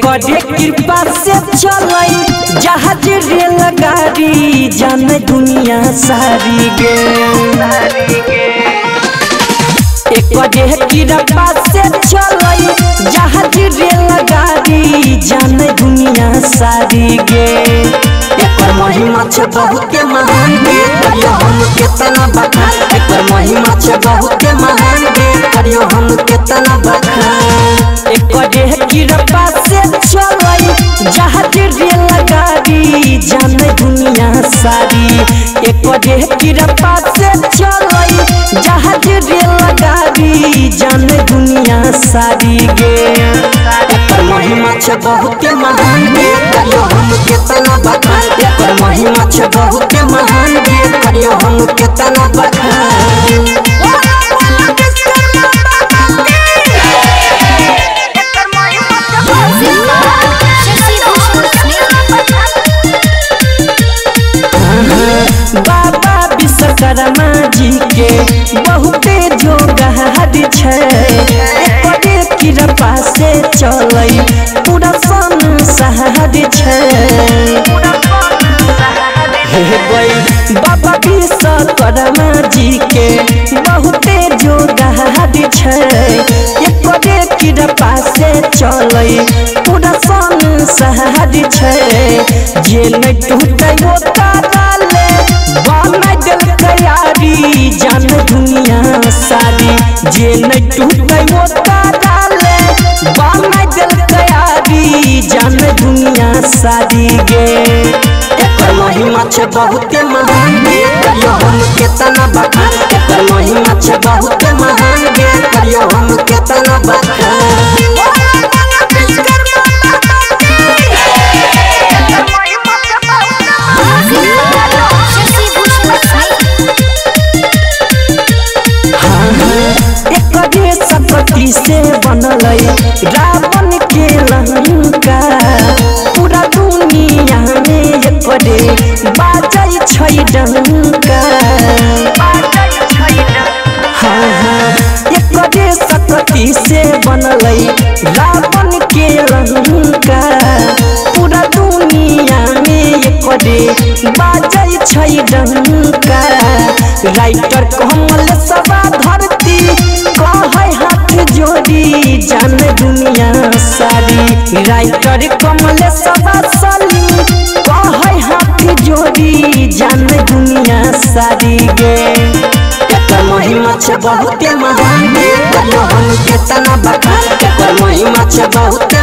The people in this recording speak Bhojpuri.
करे कृपा से चलाई जहाज रेलगाड़ी जाने दुनिया सारी गे करे कृपा से चलाई जहाज रेलगाड़ी जाने दुनिया सारी गे महिमा छे बहुत महान गे करियो हम केतना बखान एकर महिमा छे बहुत महान गे करियो हम केतना बखान करे कृपा से चलाई जहाज रेलगाड़ी जाने दुनिया सारी करे कृपा से चलाई जहाज रेलगाड़ी जाने दुनिया सारी गे एकर महिमा छे बहुत महान गे करियो हम केतना बखान एकर महिमा छे बहुत महान गे करियो हम केतना बखान बाबा विश्वकर्मा जी के बहुते जोगाड़ छे करे कृपा से चलै पूरा संसार छे बाबा विश्वकर्मा जी के बहुते जोगाड़ छे करे कृपा से चलै पूरा संसार छे जे न टूटे वो ताले बना दिल तैयारी जान दुनिया सारी जे न टूटे वो ताले बना दिल तैयारी जान दुनिया सारी गे एकर महिमा छे बहुत महान गे करियो हम केतना बखान एकर महिमा छे बहुत महान गे करियो हम केतना बखान सकती से बनलै रावण के लंका पूरा दुनिया में एकरे बाजै छै डंका एकरे सकती से बनलै रावण के लंका पूरा दुनिया में एकरे बाजै छै डंका राइटर कमल सभा धरती कहे हाथ जोड़ी जान दुनिया सारी राइटर कमल सभा सली कहे हाथ जोड़ी जान दुनिया सारी गे एकर महिमा छे बहुत महान गे करियो हम केतना बखान एकर महिमा छे बहुत